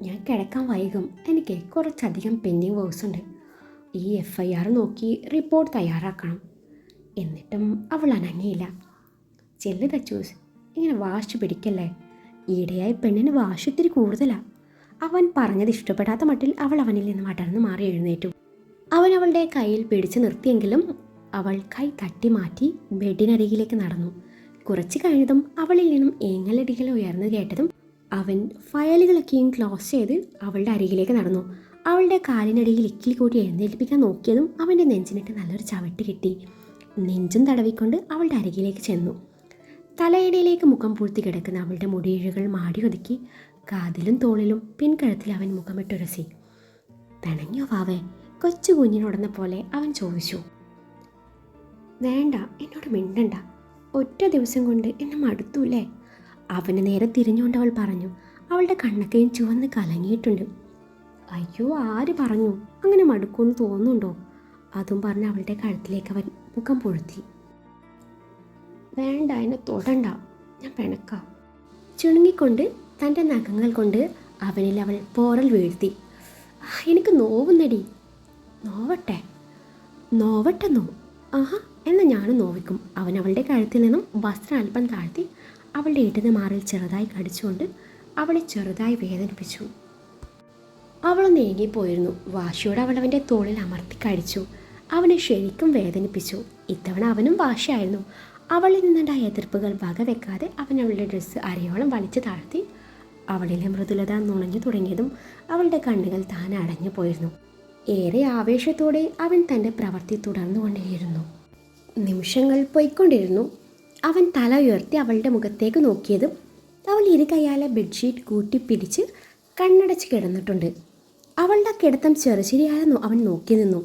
ഞാൻ കിടക്കാൻ വൈകും, എനിക്ക് കുറച്ചധികം പെൻഡിങ് വർക്ക്സ് ഉണ്ട്. ഈ FIR നോക്കി റിപ്പോർട്ട് തയ്യാറാക്കണം. എന്നിട്ടും അവൾ അനങ്ങിയില്ല. ചെല്ല് തച്ചൂസ്, ഇങ്ങനെ വാശി പിടിക്കല്ലേ. ഈയിടെയായി പെണ്ണിന് വാശി ഇത്തിരി കൂടുതലാണ്. അവൻ പറഞ്ഞത് ഇഷ്ടപ്പെടാത്ത മട്ടിൽ അവൾ അവനിൽ നിന്ന് അടർന്നു മാറി എഴുന്നേറ്റു. അവൻ അവളുടെ കയ്യിൽ പിടിച്ചു നിർത്തിയെങ്കിലും അവൾ കൈ തട്ടി മാറ്റി ബെഡിനരികിലേക്ക് നടന്നു. കുറച്ച് കഴിഞ്ഞതും അവളിൽ നിന്നും ഏങ്ങലടികൾ ഉയർന്നു കേട്ടതും അവൻ ഫയലുകളൊക്കെയും ക്ലോസ് ചെയ്ത് അവളുടെ അരികിലേക്ക് നടന്നു. അവളുടെ കാലിനടിയിൽ ഇക്കിളി കൂട്ടി എഴുന്നേൽപ്പിക്കാൻ നോക്കിയതും അവൻ്റെ നെഞ്ചിനിട്ട് നല്ലൊരു ചവിട്ട് കിട്ടി. നെഞ്ചും തടവിക്കൊണ്ട് അവളുടെ അരികിലേക്ക് ചെന്നു. തലയിടയിലേക്ക് മുഖം പൂഴ്ത്തി കിടക്കുന്ന അവളുടെ മുടിയിഴകൾ മാടി ഒതുക്കി കാതിലും തോളിലും പിൻകഴുത്തിൽ അവൻ മുഖമിട്ടുരസി. പിണങ്ങിയോ വാവേ? കൊച്ചു കുഞ്ഞിനോടുന്ന പോലെ അവൻ ചോദിച്ചു. വേണ്ട, എന്നോട് മിണ്ടണ്ട. ഒറ്റ ദിവസം കൊണ്ട് എന്നെ മടുത്തൂല്ലേ? അവന് നേരെ തിരിഞ്ഞുകൊണ്ട് അവൾ പറഞ്ഞു. അവളുടെ കണ്ണക്കയും ചുവന്ന് കലങ്ങിയിട്ടുണ്ട്. അയ്യോ, ആര് പറഞ്ഞു? അങ്ങനെ മടുക്കുമെന്ന് തോന്നുന്നുണ്ടോ? അതും പറഞ്ഞ് അവളുടെ കഴുത്തിലേക്ക് അവൻ മുഖം പൊഴുത്തി. വേണ്ട, എന്നെ തൊടണ്ട, ഞാൻ പിണക്കാം. ചുണുങ്ങിക്കൊണ്ട് തൻ്റെ നഖങ്ങൾ കൊണ്ട് അവനിൽ അവൾ പോറൽ വീഴ്ത്തി. എനിക്ക് നോവുന്നടി. നോവട്ടെന്നോ? ആഹാ, എന്നാൽ ഞാനും നോവിക്കും. അവൻ അവളുടെ കഴുത്തിൽ നിന്നും വസ്ത്രം അല്പം താഴ്ത്തി അവളുടെ ഇടത് മാറിൽ ചെറുതായി കടിച്ചുകൊണ്ട് അവളെ ചെറുതായി വേദനിപ്പിച്ചു. അവളൊന്ന് ഏങ്ങിപ്പോയിരുന്നു. വാശിയോടെ അവൾ അവൻ്റെ തോളിൽ അമർത്തി കടിച്ചു. അവനെ ശരിക്കും വേദനിപ്പിച്ചു. ഇത്തവണ അവനും വാശിയായിരുന്നു. അവളിൽ നിന്നുണ്ടായ എതിർപ്പുകൾ വകവെക്കാതെ അവൻ അവളുടെ ഡ്രസ്സ് അരയോളം വലിച്ചു താഴ്ത്തി. അവളിലെ മൃദുലത നുണഞ്ഞു തുടങ്ങിയതും അവളുടെ കണ്ണുകൾ താൻ അടഞ്ഞു പോയിരുന്നു. ഏറെ ആവേശത്തോടെ അവൻ തൻ്റെ പ്രവൃത്തി തുടർന്നുകൊണ്ടേയിരുന്നു. നിമിഷങ്ങൾ പോയിക്കൊണ്ടിരുന്നു. അവൻ തല ഉയർത്തി അവളുടെ മുഖത്തേക്ക് നോക്കിയതും അവൾ ഇരു കൈയാലെ ബെഡ്ഷീറ്റ് കൂട്ടിപ്പിടിച്ച് കണ്ണടച്ച് കിടന്നിട്ടുണ്ട്. അവളുടെ കിടത്തം ചെറുചിരിയാലെ അവൻ നോക്കി നിന്നു.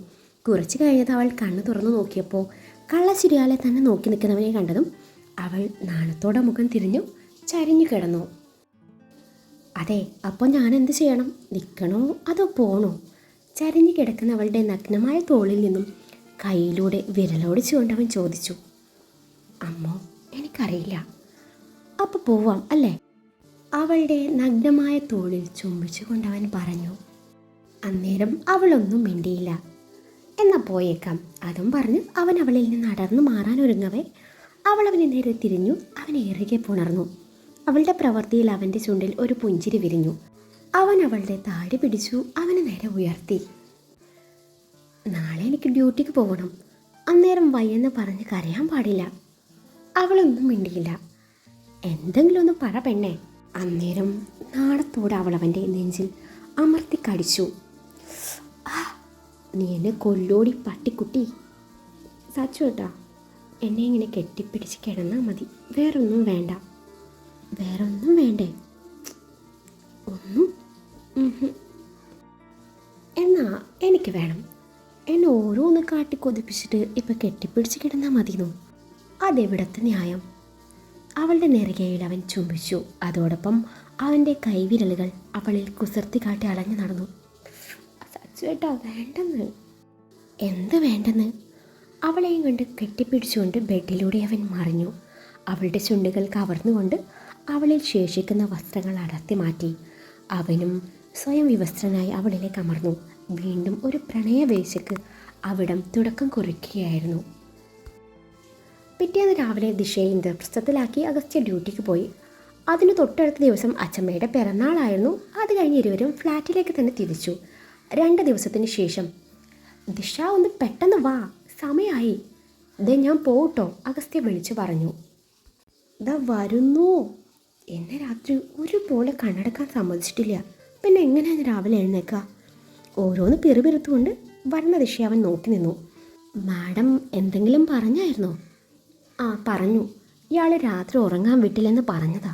കുറച്ച് കഴിഞ്ഞത് അവൾ കണ്ണ് തുറന്നു നോക്കിയപ്പോൾ കള്ളച്ചിരിയാലെ തന്നെ നോക്കി നിൽക്കുന്നവനെ കണ്ടതും അവൾ നാണത്തോടെ മുഖം തിരിഞ്ഞു ചരിഞ്ഞു കിടന്നു. അതെ, അപ്പോൾ ഞാൻ എന്ത് ചെയ്യണം? നിൽക്കണോ അതോ പോണോ? ചരിഞ്ഞു കിടക്കുന്ന അവളുടെ നഗ്നമായ തോളിൽ നിന്നും കൈയിലൂടെ വിരലോടിച്ചുകൊണ്ട് അവൻ ചോദിച്ചു. അമ്മോ, എനിക്കറിയില്ല. അപ്പോൾ പോവാം അല്ലേ? അവളുടെ നഗ്നമായ തോളിൽ ചുംബിച്ചുകൊണ്ട് അവൻ പറഞ്ഞു. അന്നേരം അവളൊന്നും മിണ്ടിയില്ല. എന്നാൽ പോയേക്കാം. അതും പറഞ്ഞ് അവൻ അവളിൽ നിന്ന് അടർന്നു മാറാനൊരുങ്ങവേ അവൾ അവനെ നേരെ തിരിഞ്ഞു അവനെ ഇറുകെ പുണർന്നു. അവളുടെ പ്രവൃത്തിയിൽ അവൻ്റെ ചുണ്ടിൽ ഒരു പുഞ്ചിരി വിരിഞ്ഞു. അവൻ അവളുടെ താടി പിടിച്ചു അവനെ നേരെ ഉയർത്തി. നാളെ എനിക്ക് ഡ്യൂട്ടിക്ക് പോകണം. അന്നേരം വയ്യെന്ന് പറഞ്ഞ് കരയാൻ പാടില്ല. അവളൊന്നും മിണ്ടിയില്ല. എന്തെങ്കിലും ഒന്ന് പറ പെണ്ണേ. അന്നേരം നാണത്തോടെ അവൾ അവൻ്റെ നെഞ്ചിൽ അമർത്തി കടിച്ചു. നീ എന്നെ കൊല്ലോടി പട്ടിക്കുട്ടി. സച്ചു കേട്ടാ, എന്നെ ഇങ്ങനെ കെട്ടിപ്പിടിച്ച് കിടന്നാൽ മതി. വേറൊന്നും വേണ്ട. വേറൊന്നും വേണ്ടേ? ഒന്നും. എന്നാ എനിക്ക് വേണം. എന്നെ ഓരോന്ന് കാട്ടി കൊതിപ്പിച്ചിട്ട് ഇപ്പം കെട്ടിപ്പിടിച്ച് കിടന്നാൽ മതിയെന്നോ? അതെവിടത്തെ ന്യായം? അവളുടെ നെറുകയിൽ അവൻ ചുംബിച്ചു. അതോടൊപ്പം അവൻ്റെ കൈവിരലുകൾ അവളിൽ കുസൃതി കാട്ടി അലഞ്ഞു നടന്നു. സച്ചുവേട്ടാ, വേണ്ടെന്ന്. എന്ത് വേണ്ടെന്ന്? അവളെയും കൊണ്ട് കെട്ടിപ്പിടിച്ചുകൊണ്ട് ബെഡിലൂടെ അവൻ മറിഞ്ഞു. അവളുടെ ചുണ്ടുകൾ കവർന്നുകൊണ്ട് അവളിൽ ശേഷിക്കുന്ന വസ്ത്രങ്ങൾ അടർത്തി മാറ്റി. അവനും സ്വയം വിവസ്ത്രനായി അവളിലേക്ക് അമർന്നു. വീണ്ടും ഒരു പ്രണയവേശയ്ക്ക് അവിടം തുടക്കം കുറിക്കുകയായിരുന്നു. പിറ്റേന്ന് രാവിലെ ദിശയെ ഇന്ദ്രപ്രസ്ഥത്തിലാക്കി അഗസ്ത്യ ഡ്യൂട്ടിക്ക് പോയി. അതിന് തൊട്ടടുത്ത ദിവസം അച്ചമ്മയുടെ പിറന്നാളായിരുന്നു. അത് കഴിഞ്ഞ് ഇരുവരും ഫ്ലാറ്റിലേക്ക് തന്നെ തിരിച്ചു. 2 ദിവസത്തിന് ശേഷം, ദിശ ഒന്ന് പെട്ടെന്ന് വാ, സമയമായി. ദേ ഞാൻ പോട്ടോ, അഗസ്ത്യ വിളിച്ചു പറഞ്ഞു. ദാ വരുന്നു. എന്നെ രാത്രി ഒരുപോലെ കണ്ണടക്കാൻ സമ്മതിച്ചിട്ടില്ല. പിന്നെ എങ്ങനെയാണ് രാവിലെ എഴുന്നേക്കുക? ഓരോന്ന് പിറുപിറുത്തുകൊണ്ട് വരുന്ന ദിശയെ അവൻ നോക്കി നിന്നു. മാഡം എന്തെങ്കിലും പറഞ്ഞായിരുന്നോ? ആ, പറഞ്ഞു. ഇയാൾ രാത്രി ഉറങ്ങാൻ വിട്ടില്ലെന്ന് പറഞ്ഞതാ.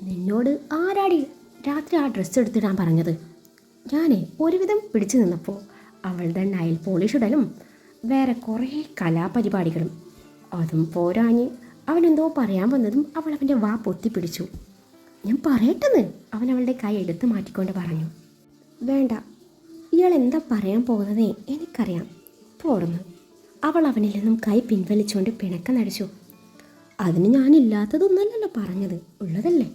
നിന്നോട് ആരാടി രാത്രി ആ ഡ്രസ്സ് എടുത്തിടാൻ പറഞ്ഞത്? ഞാനേ ഒരുവിധം പിടിച്ചു നിന്നപ്പോൾ അവളുടെ നൈൽ പോളിഷ് ഇടലും വേറെ കുറേ കലാപരിപാടികളും. അതും പോരാഞ്ഞ് അവനെന്തോ പറയാൻ വന്നതും അവൾ അവൻ്റെ വാ പൊത്തിപ്പിടിച്ചു. ഞാൻ പറയട്ടെന്ന് അവൻ അവളുടെ കൈ എടുത്ത് മാറ്റിക്കൊണ്ട് പറഞ്ഞു. വേണ്ട, ഇയാൾ എന്താ പറയാൻ പോകുന്നതേ എനിക്കറിയാം, പോടുന്നു. അവൾ അവനിൽ നിന്നും കൈ പിൻവലിച്ചുകൊണ്ട് പിണക്കം നടിച്ചു. അതിന് ഞാനില്ലാത്തതൊന്നല്ലല്ലോ പറഞ്ഞത്, ഉള്ളതല്ലേ.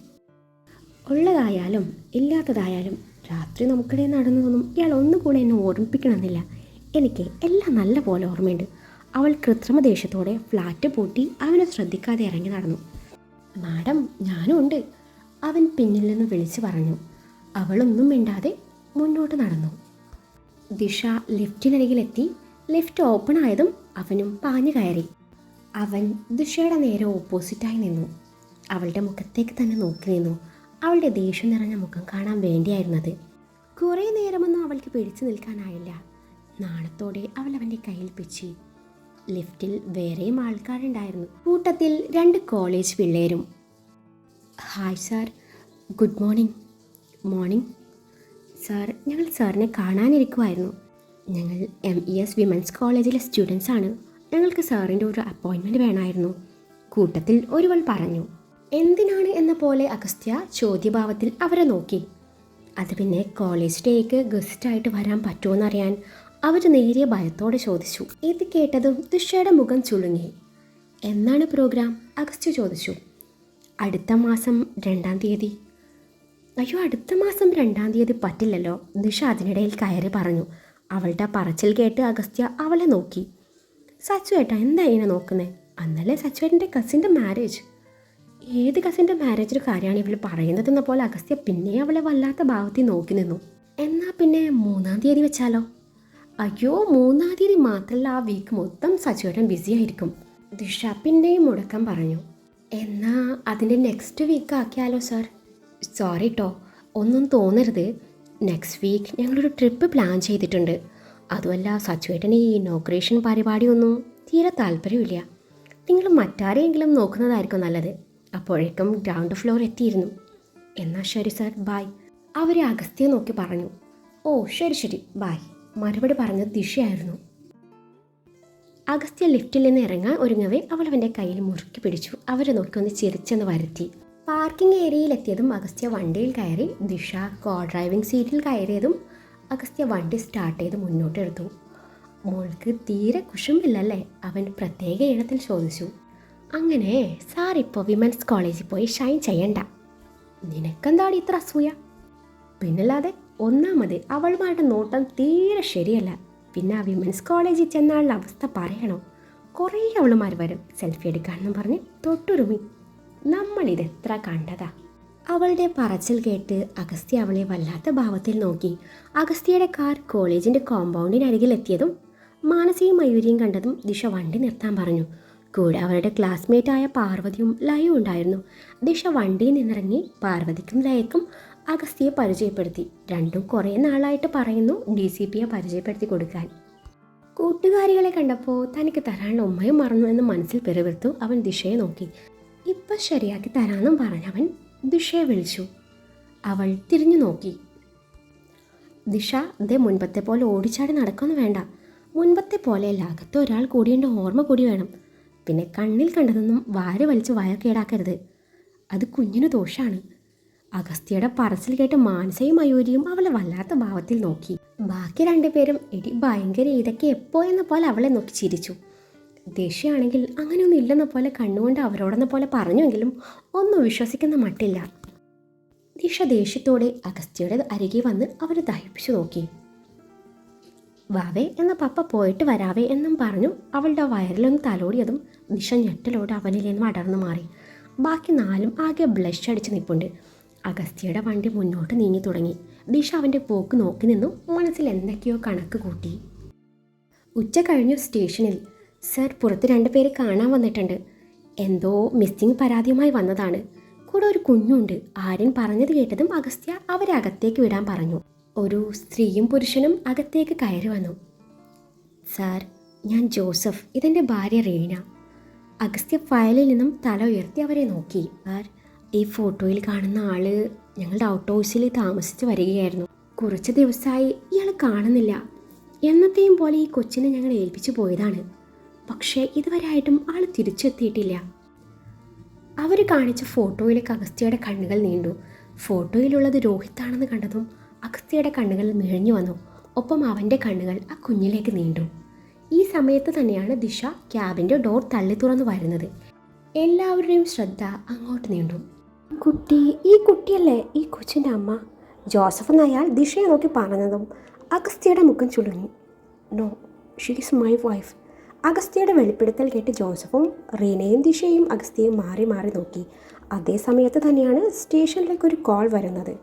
ഉള്ളതായാലും ഇല്ലാത്തതായാലും രാത്രി നമുക്കിടയിൽ നടന്നതൊന്നും ഇയാൾ ഒന്നുകൂടെ എന്നെ ഓർമ്മിപ്പിക്കണമെന്നില്ല. എനിക്ക് എല്ലാം നല്ല പോലെ ഓർമ്മയുണ്ട്. അവൾ കൃത്രിമ ദേഷ്യത്തോടെ ഫ്ലാറ്റ് പൂട്ടി അവനെ ശ്രദ്ധിക്കാതെ ഇറങ്ങി നടന്നു. മാഡം, ഞാനും ഉണ്ട്, അവൻ പിന്നിൽ നിന്ന് വിളിച്ചു പറഞ്ഞു. അവളൊന്നും മിണ്ടാതെ മുന്നോട്ട് നടന്നു. ദിശ ലിഫ്റ്റിനരികിലെത്തി. ലിഫ്റ്റ് ഓപ്പൺ ആയതും അവനും പാഞ്ഞു കയറി. അവൻ ദിശയുടെ നേരെ ഓപ്പോസിറ്റായി നിന്നു. അവളുടെ മുഖത്തേക്ക് തന്നെ നോക്കി നിന്നു. അവളുടെ ദേഷ്യം നിറഞ്ഞ മുഖം കാണാൻ വേണ്ടിയായിരുന്നത്. കുറേ നേരമൊന്നും അവൾക്ക് പിടിച്ചു നിൽക്കാനായില്ല. നാണത്തോടെ അവൾ അവൻ്റെ കയ്യിൽ പിച്ചി. ലിഫ്റ്റിൽ വേറെയും ആൾക്കാരുണ്ടായിരുന്നു. കൂട്ടത്തിൽ 2 കോളേജ് പിള്ളേരും. Hi sir, good morning. Morning sir, ഞങ്ങൾ സാറിനെ കാണാനിരിക്കുമായിരുന്നു. ഞങ്ങൾ MES വിമൻസ് കോളേജിലെ സ്റ്റുഡൻസ് ആണ്. ഞങ്ങൾക്ക് സാറിൻ്റെ ഒരു അപ്പോയിൻമെൻറ്റ് വേണമായിരുന്നു. കൂട്ടത്തിൽ ഒരുവൾ പറഞ്ഞു. എന്തിനാണ് എന്ന പോലെ അഗസ്ത്യ ചോദ്യഭാവത്തിൽ അവരെ നോക്കി. അത് പിന്നെ കോളേജ് ഡേക്ക് ഗസ്റ്റായിട്ട് വരാൻ പറ്റുമോയെന്നറിയാൻ അവർ നേരിയ ഭയത്തോടെ ചോദിച്ചു. ഇത് കേട്ടതും ദിഷയുടെ മുഖം ചുളുങ്ങി. എന്നാണ് പ്രോഗ്രാം? അഗസ്ത്യ ചോദിച്ചു. അടുത്ത മാസം 2-ാം തീയതി. അയ്യോ, അടുത്ത മാസം 2-ാം തീയതി പറ്റില്ലല്ലോ, ദിഷ അതിനിടയിൽ കയറി പറഞ്ഞു. അവളുടെ പറച്ചിൽ കേട്ട് അഗസ്ത്യ അവളെ നോക്കി. സച്ചു ഏട്ടാ, എന്താ ഇങ്ങനെ നോക്കുന്നത്? അന്നല്ലേ സച്ചുവേട്ടൻ്റെ കസിൻ്റെ മാരേജ്. ഏത് കസിൻ്റെ മാരേജിൻ്റെ കാര്യമാണ് ഇവൾ പറയുന്നതെന്ന പോലെ അഗസ്ത്യ പിന്നെ അവളെ വല്ലാത്ത ഭാവത്തിൽ നോക്കി നിന്നു. എന്നാൽ പിന്നെ 3-ാം തീയതി വെച്ചാലോ? അയ്യോ, 3-ാം തീയതി മാത്രമല്ല, ആ വീക്ക് മൊത്തം സച്ചുവേട്ടൻ ബിസി ആയിരിക്കും. ദിഷ പിന്നെയും മുടക്കം പറഞ്ഞു. എന്നാൽ അതിൻ്റെ നെക്സ്റ്റ് വീക്ക് ആക്കിയാലോ സാർ? സോറി കേട്ടോ, ഒന്നും തോന്നരുത്. നെക്സ്റ്റ് വീക്ക് ഞങ്ങളൊരു ട്രിപ്പ് പ്ലാൻ ചെയ്തിട്ടുണ്ട്. അതുമല്ല, സച്ചുവേട്ടന് ഈ ഇനോഗ്രേഷൻ പരിപാടിയൊന്നും തീരെ താല്പര്യമില്ല. നിങ്ങൾ മറ്റാരെയെങ്കിലും നോക്കുന്നതായിരിക്കും നല്ലത്. അപ്പോഴേക്കും ഗ്രൗണ്ട് ഫ്ലോർ എത്തിയിരുന്നു. എന്നാൽ ശരി സാർ, ബായ്, അവർ അഗസ്ത്യയെ നോക്കി പറഞ്ഞു. ഓ ശരി ശരി, ബായ്, മറുപടി പറഞ്ഞത് ദിശയായിരുന്നു. അഗസ്ത്യ ലിഫ്റ്റിൽ നിന്ന് ഇറങ്ങാൻ ഒരുങ്ങവേ അവൾ അവൻ്റെ കയ്യിൽ മുറുക്കി പിടിച്ചു. അവരെ നോക്കി ഒന്ന് ചിരിച്ചെന്ന് വരുത്തി. പാർക്കിംഗ് ഏരിയയിലെത്തിയതും അഗസ്ത്യ വണ്ടിയിൽ കയറി. ദിഷ കോ ഡ്രൈവിംഗ് സീറ്റിൽ കയറിയതും അഗസ്ത്യ വണ്ടി സ്റ്റാർട്ട് ചെയ്ത് മുന്നോട്ടെടുത്തു. മോൾക്ക് തീരെ കുശുമ്പില്ലല്ലേ? അവൻ പ്രത്യേക ഇനത്തിൽ ചോദിച്ചു. അങ്ങനെ സാർ ഇപ്പോൾ വിമൻസ് കോളേജിൽ പോയി ഷൈൻ ചെയ്യണ്ട. നിനക്കെന്താണ് ഇത്ര അസൂയ? പിന്നല്ലാതെ, ഒന്നാമത് അവളുമാരുടെ നോട്ടം തീരെ ശരിയല്ല. പിന്നെ ആ വിമൻസ് കോളേജിൽ ചെന്നാളുടെ അവസ്ഥ പറയണോ? കുറേ അവളുമാർ വരും സെൽഫി എടുക്കാനെന്നും പറഞ്ഞ് തൊട്ടുരുമി. നമ്മളിതെത്ര കണ്ടതാ. അവളുടെ പറച്ചിൽ കേട്ട് അഗസ്ത്യ അവളെ വല്ലാത്ത ഭാവത്തിൽ നോക്കി. അഗസ്ത്യയുടെ കാർ കോളേജിൻ്റെ കോമ്പൗണ്ടിനരികിലെത്തിയതും മാനസിയും മയൂരിയും കണ്ടതും ദിശ വണ്ടി നിർത്താൻ പറഞ്ഞു. കൂടെ അവരുടെ ക്ലാസ്മേറ്റായ പാർവതിയും ലയും ഉണ്ടായിരുന്നു. ദിശ വണ്ടിയിൽ നിന്നിറങ്ങി പാർവതിക്കും ലയക്കും അഗസ്ത്യയെ പരിചയപ്പെടുത്തി. രണ്ടും കുറേ നാളായിട്ട് പറയുന്നു DCPയെ പരിചയപ്പെടുത്തി കൊടുക്കാൻ. കൂട്ടുകാരികളെ കണ്ടപ്പോൾ തനിക്ക് തരാനുള്ള ഉമ്മയും മറന്നു എന്ന് മനസ്സിൽ പിറവിർത്തു അവൻ ദിശയെ നോക്കി. ഇപ്പം ശരിയാക്കി തരാമെന്നും പറഞ്ഞവൻ ദിശയെ വിളിച്ചു. അവൾ തിരിഞ്ഞു നോക്കി. ദിശ, ഇതേ മുൻപത്തെ പോലെ ഓടിച്ചാടി നടക്കൊന്നും വേണ്ട. മുൻപത്തെ പോലെയല്ല, അകത്ത് ഒരാൾ കൂടിയതിൻ്റെ ഓർമ്മ കൂടി വേണം. പിന്നെ കണ്ണിൽ കണ്ടതൊന്നും വാരി വലിച്ച് വയക്കേടാക്കരുത്, അത് കുഞ്ഞിന് ദോഷമാണ്. അഗസ്ത്യയുടെ പറച്ചിൽ കേട്ട് മാനസയും മയൂരിയും അവളെ വല്ലാത്ത ഭാവത്തിൽ നോക്കി. ബാക്കി 2 പേരും എടി ഭയങ്കര ഇതൊക്കെ എപ്പോ എന്ന പോലെ അവളെ നോക്കി ചിരിച്ചു. ദേഷ്യമാണെങ്കിൽ അങ്ങനെയൊന്നും ഇല്ലെന്ന പോലെ കണ്ണുകൊണ്ട് അവരോടെന്ന പോലെ പറഞ്ഞുവെങ്കിലും ഒന്നും വിശ്വസിക്കുന്ന മട്ടില്ല. ദിശ ദേഷ്യത്തോടെ അഗസ്ത്യയുടെ അരികെ വന്ന് അവരെ ദഹിപ്പിച്ചു നോക്കി. വാവേ എന്ന പപ്പ പോയിട്ട് വരാവേ എന്നും പറഞ്ഞു അവളുടെ വയറിലൊന്ന് തലോടിയതും ദിശ ഞെട്ടലോട് അവനിൽ നിന്നും അടർന്നു മാറി. ബാക്കി 4 ആകെ ബ്ലഷ് അടിച്ച് നിൽപ്പുണ്ട്. അഗസ്ത്യയുടെ വണ്ടി മുന്നോട്ട് നീങ്ങി തുടങ്ങി. ദിശ അവൻ്റെ പോക്ക് നോക്കി നിന്നു. മനസ്സിൽ എന്തൊക്കെയോ കണക്ക് കൂട്ടി. ഉച്ച കഴിഞ്ഞു സ്റ്റേഷനിൽ. സർ, പുറത്ത് 2 പേര് കാണാൻ വന്നിട്ടുണ്ട്. എന്തോ മിസ്സിംഗ് പരാതിയുമായി വന്നതാണ്. കൂടെ ഒരു കുഞ്ഞുണ്ട്. ആര്യൻ പറഞ്ഞത് കേട്ടതും അഗസ്ത്യ അവരെ അകത്തേക്ക് വിടാൻ പറഞ്ഞു. ഒരു സ്ത്രീയും പുരുഷനും അകത്തേക്ക് കയറി വന്നു. സാർ, ഞാൻ ജോസഫ്, ഇതെൻ്റെ ഭാര്യ റീന. അഗസ്ത്യ ഫയലിൽ നിന്നും തല ഉയർത്തി അവരെ നോക്കി. സാർ, ഈ ഫോട്ടോയിൽ കാണുന്ന ആള് ഞങ്ങളുടെ ഔട്ട് ഹൗസിൽ താമസിച്ച് വരികയായിരുന്നു. കുറച്ച് ദിവസമായി ഇയാൾ കാണുന്നില്ല. എന്നത്തെയും പോലെ ഈ കൊച്ചിനെ ഞങ്ങൾ ഏൽപ്പിച്ചു പോയതാണ്. പക്ഷേ ഇതുവരെയായിട്ടും ആൾ തിരിച്ചെത്തിയിട്ടില്ല. അവർ കാണിച്ച ഫോട്ടോയിലേക്ക് അഗസ്ത്യയുടെ കണ്ണുകൾ നീണ്ടു. ഫോട്ടോയിലുള്ളത് രോഹിത്താണെന്ന് കണ്ടതും അഗസ്ത്യയുടെ കണ്ണുകൾ മിഴഞ്ഞു വന്നു. ഒപ്പം അവൻ്റെ കണ്ണുകൾ ആ കുഞ്ഞിലേക്ക് നീണ്ടു. ഈ സമയത്ത് തന്നെയാണ് ദിശ ക്യാബിൻ്റെ ഡോർ തള്ളി തുറന്നു വരുന്നത്. എല്ലാവരുടെയും ശ്രദ്ധ അങ്ങോട്ട് നീണ്ടു. ഈ കുട്ടിയല്ലേ ഈ കൊച്ചിൻ്റെ അമ്മ? ജോസഫ് എന്നയാൾ ദിശയെ നോക്കി പറഞ്ഞതും അഗസ്ത്യയുടെ മുഖം ചുളുങ്ങി. No, she is my wife. അഗസ്ത്യയുടെ വെളിപ്പെടുത്തൽ കേട്ട് ജോസഫും റീനയും ദിശയും അഗസ്ത്യയും മാറി മാറി നോക്കി. അതേ സമയത്ത് തന്നെയാണ് സ്റ്റേഷനിലേക്ക് ഒരു കോൾ വരുന്നത്.